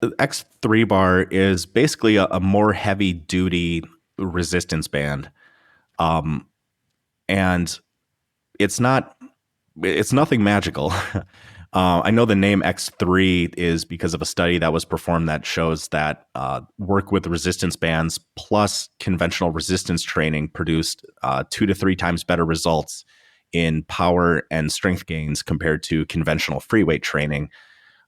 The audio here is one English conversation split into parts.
The X3 bar is basically a more heavy duty resistance band. Um, and it's not, it's nothing magical. I know the name X3 is because of a study that was performed that shows that work with resistance bands plus conventional resistance training produced 2 to 3 times better results in power and strength gains compared to conventional free weight training.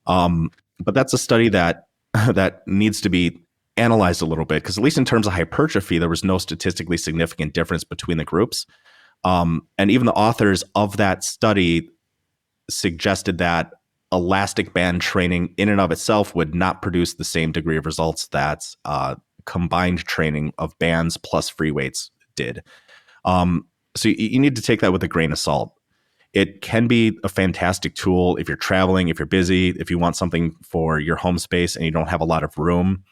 Um, but that's a study that that needs to be analyzed a little bit because at least in terms of hypertrophy, there was no statistically significant difference between the groups. And even the authors of that study suggested that elastic band training in and of itself would not produce the same degree of results that combined training of bands plus free weights did. So you need to take that with a grain of salt. It can be a fantastic tool if you're traveling, if you're busy, if you want something for your home space and you don't have a lot of room.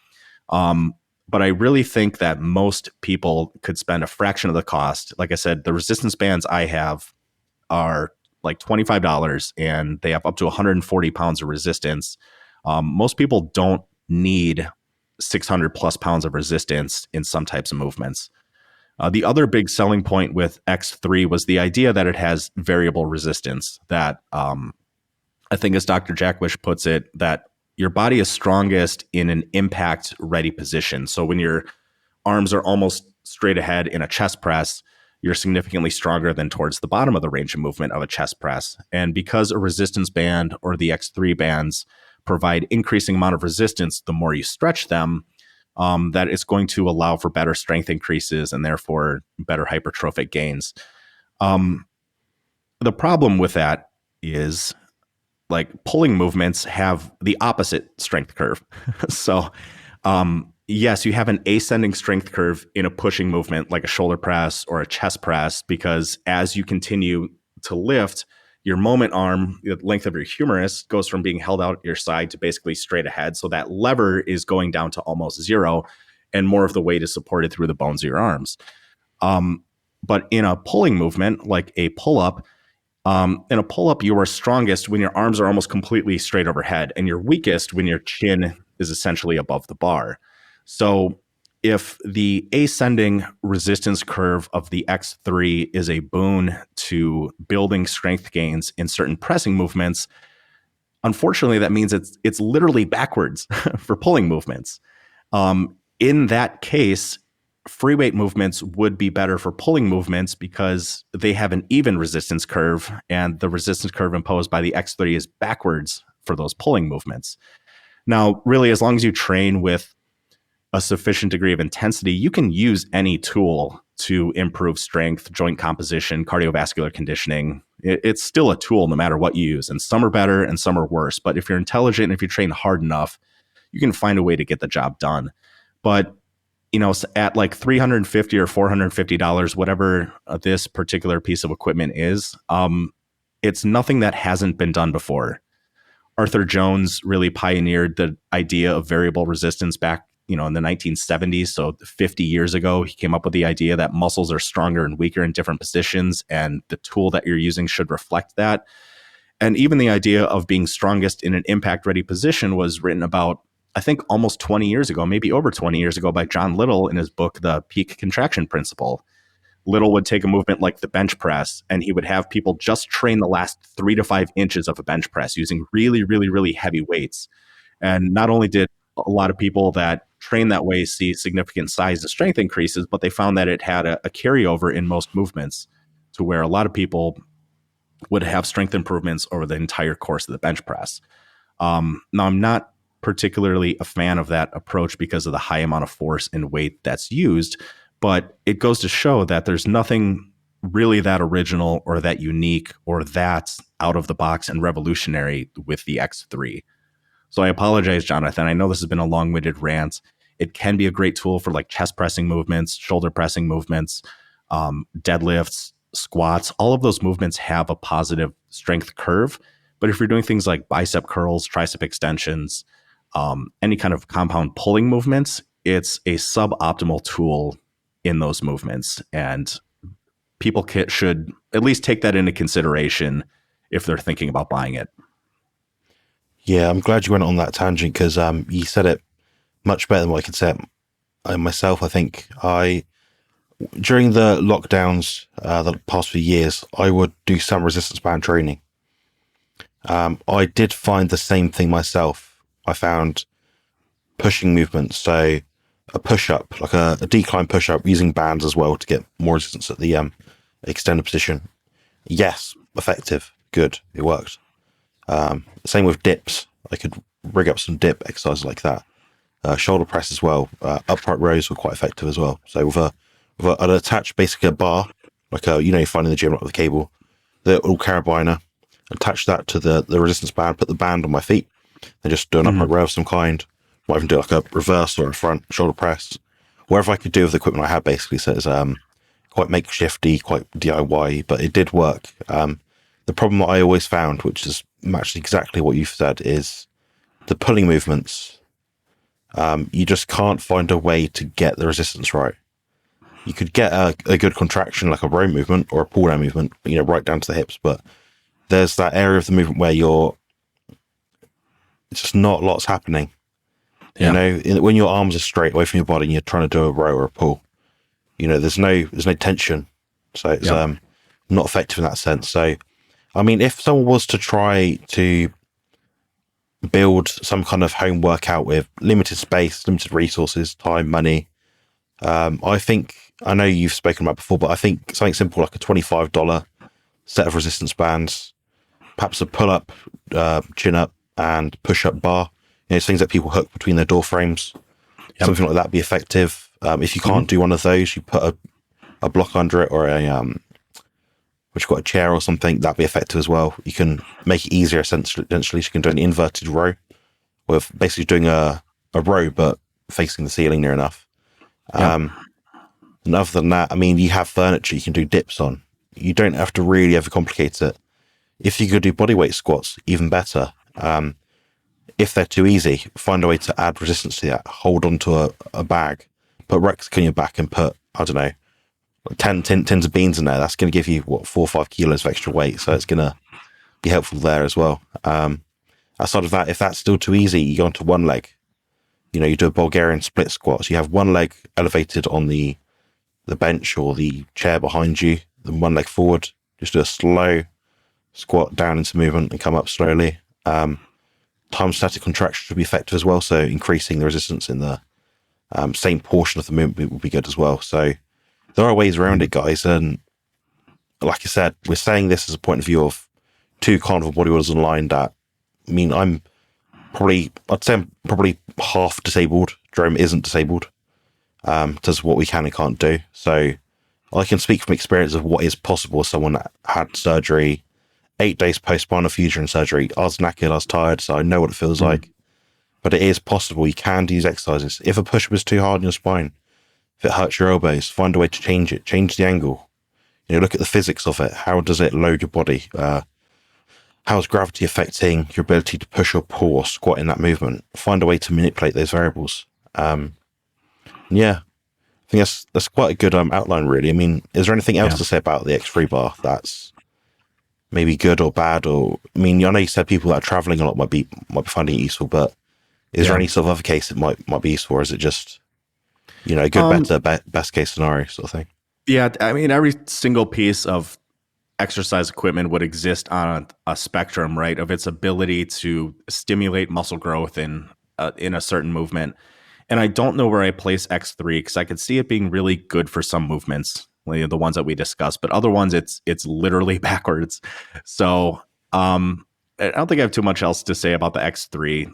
Um, but I really think that most people could spend a fraction of the cost. Like I said, the resistance bands I have are like $25 and they have up to 140 pounds of resistance. Most people don't need 600 plus pounds of resistance in some types of movements. The other big selling point with X3 was the idea that it has variable resistance. That I think, as Dr. Jackwish puts it, that your body is strongest in an impact ready position. So when your arms are almost straight ahead in a chest press, you're significantly stronger than towards the bottom of the range of movement of a chest press. And because a resistance band or the X3 bands provide increasing amount of resistance, the more you stretch them, that it's going to allow for better strength increases and therefore better hypertrophic gains. Um, the problem with that is like pulling movements have the opposite strength curve. So, yes, you have an ascending strength curve in a pushing movement like a shoulder press or a chest press, because as you continue to lift, your moment arm, the length of your humerus, goes from being held out at your side to basically straight ahead. So that lever is going down to almost zero, and more of the weight is supported through the bones of your arms. Um, but in a pulling movement, like a pull up, in a pull up, you are strongest when your arms are almost completely straight overhead, and you're weakest when your chin is essentially above the bar. So, if the ascending resistance curve of the X3 is a boon to building strength gains in certain pressing movements, unfortunately, that means it's literally backwards for pulling movements. In that case, free weight movements would be better for pulling movements because they have an even resistance curve, and the resistance curve imposed by the X3 is backwards for those pulling movements. Now, really, as long as you train with a sufficient degree of intensity, you can use any tool to improve strength, joint composition, cardiovascular conditioning. It's still a tool no matter what you use, and some are better and some are worse. But if you're intelligent and if you train hard enough, you can find a way to get the job done. But at like $350 or $450, whatever this particular piece of equipment is, it's nothing that hasn't been done before. Arthur Jones really pioneered the idea of variable resistance back, in the 1970s. So 50 years ago, he came up with the idea that muscles are stronger and weaker in different positions, and the tool that you're using should reflect that. And even the idea of being strongest in an impact ready position was written about, I think, almost 20 years ago, maybe over 20 years ago, by John Little in his book, The Peak Contraction Principle. Little would take a movement like the bench press, and he would have people just train the last 3 to 5 inches of a bench press using really, really, really heavy weights. And not only did a lot of people that train that way see significant size and strength increases, but they found that it had a carryover in most movements to where a lot of people would have strength improvements over the entire course of the bench press. Now, I'm not particularly a fan of that approach because of the high amount of force and weight that's used, but it goes to show that there's nothing really that original or that unique or that out of the box and revolutionary with the X3. So I apologize, Jonathan. I know this has been a long-winded rant. It can be a great tool for like chest pressing movements, shoulder pressing movements, deadlifts, squats. All of those movements have a positive strength curve. But if you're doing things like bicep curls, tricep extensions, any kind of compound pulling movements, it's a suboptimal tool in those movements. And people should at least take that into consideration if they're thinking about buying it. Yeah, I'm glad you went on that tangent because you said it much better than what I could say it myself. I think during the lockdowns, the past few years, I would do some resistance band training. I did find the same thing myself. I found pushing movements, so a push up, like a decline push up, using bands as well to get more resistance at the extended position. Yes, effective, good, it worked. Same with dips. I could rig up some dip exercises like that. Shoulder press as well. Upright rows were quite effective as well. So I'd attach basically a bar, like you find in the gym, like with a cable, the little carabiner, attach that to the resistance band, put the band on my feet, and just do an upright Hmm. row of some kind. Might even do like a reverse or a front shoulder press, wherever I could do with the equipment I had basically. So it's quite makeshifty, quite DIY, but it did work. The problem that I always found, which is matched exactly what you've said, is the pulling movements. You just can't find a way to get the resistance right. You could get a good contraction like a row movement or a pull down movement, right down to the hips, but there's that area of the movement where it's just not lots happening. Yeah. When your arms are straight away from your body and you're trying to do a row or a pull, there's no tension, so it's Yep. not effective in that sense. So, I mean, if someone was to try to build some kind of home workout with limited space, limited resources, time, money, I know you've spoken about before, but I think something simple like a $25 set of resistance bands, perhaps a pull up, chin up, and push up bar. It's things that people hook between their door frames. Yep. Something like that be effective. If you Hmm. can't do one of those, you put a block under it or which got a chair or something. That'd be effective as well. You can make it easier essentially. So you can do an inverted row with basically doing a row but facing the ceiling near enough. Yep. And other than that, I mean, you have furniture you can do dips on. You don't have to really overcomplicate it. If you could do bodyweight squats, even better. If they're too easy, find a way to add resistance to that. Hold onto a bag, put Rex on your back and put, I don't know, 10 tins of beans in there. That's going to give you, 4 or 5 kilos of extra weight. So it's going to be helpful there as well. Outside of that, if that's still too easy, you go onto one leg. You do a Bulgarian split squat. So you have one leg elevated on the bench or the chair behind you, then one leg forward. Just do a slow squat down into movement and come up slowly. Time static contraction should be effective as well. So increasing the resistance in the same portion of the movement would be good as well. So there are ways around it, guys. And like I said, we're saying this as a point of view of two carnivore bodybuilders online that, I mean, I'd say I'm probably half disabled. Jerome isn't disabled. Does what we can and can't do. So I can speak from experience of what is possible as someone that had surgery, 8 days post-spinal fusion surgery. I was knackered, I was tired, so I know what it feels Hmm. like. But it is possible. You can do these exercises. If a push-up is too hard on your spine, if it hurts your elbows, find a way to change it. Change the angle. Look at the physics of it. How does it load your body? How is gravity affecting your ability to push or pull or squat in that movement? Find a way to manipulate those variables. Yeah, I think that's quite a good outline, really. I mean, is there anything else Yeah. to say about the X3 bar that's maybe good or bad? Or, I mean, I know you said people that are traveling a lot might be finding it useful, but is there Yeah. any sort of other case that might be useful, or is it just a good, Um, better, best case scenario sort of thing? yeah. I mean, every single piece of exercise equipment would exist on a spectrum, right, of its ability to stimulate muscle growth in a certain movement. And I don't know where I place X3 because I could see it being really good for some movements, like the ones that we discussed, but other ones it's literally backwards. So I don't think I have too much else to say about the X3.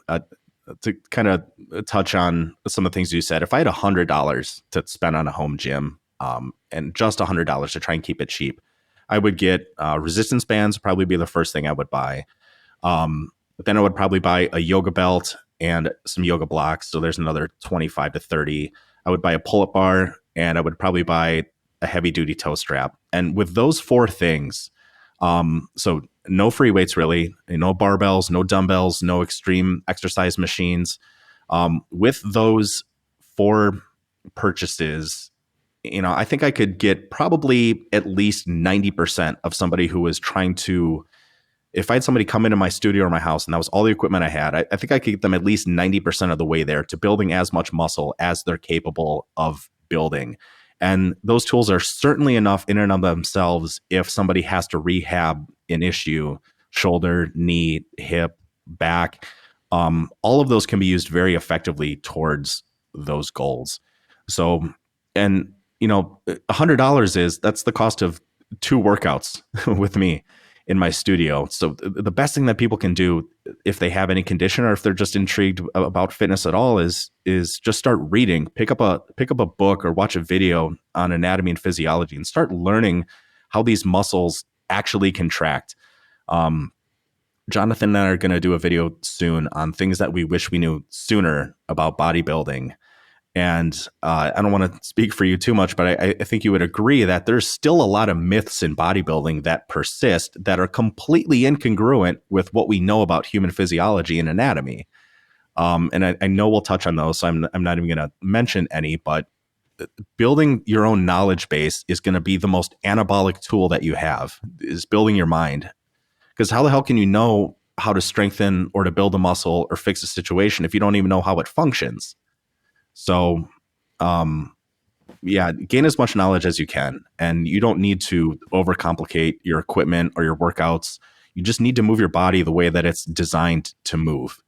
To kind of touch on some of the things you said, if I had $100 to spend on a home gym, and just $100 to try and keep it cheap, I would get resistance bands. Probably be the first thing I would buy. But then I would probably buy a yoga belt and some yoga blocks. So there's another 25 to 30. I would buy a pull-up bar and I would probably buy a heavy duty toe strap. And with those four things, so no free weights really, no barbells, no dumbbells, no extreme exercise machines. With those four purchases, I think I could get probably at least 90% of somebody who was trying to if I had somebody come into my studio or my house and that was all the equipment I had, I think I could get them at least 90% of the way there to building as much muscle as they're capable of building. And those tools are certainly enough in and of themselves if somebody has to rehab an issue, shoulder, knee, hip, back. All of those can be used very effectively towards those goals. So, and $100 that's the cost of 2 workouts with me in my studio. So the best thing that people can do if they have any condition or if they're just intrigued about fitness at all is just start reading, pick up a book or watch a video on anatomy and physiology and start learning how these muscles actually contract. Jonathan and I are going to do a video soon on things that we wish we knew sooner about bodybuilding. And I don't want to speak for you too much, but I think you would agree that there's still a lot of myths in bodybuilding that persist that are completely incongruent with what we know about human physiology and anatomy. And I know we'll touch on those, so I'm not even going to mention any, but building your own knowledge base is going to be the most anabolic tool that you have, is building your mind. Because how the hell can you know how to strengthen or to build a muscle or fix a situation if you don't even know how it functions? So, gain as much knowledge as you can. And you don't need to overcomplicate your equipment or your workouts. You just need to move your body the way that it's designed to move.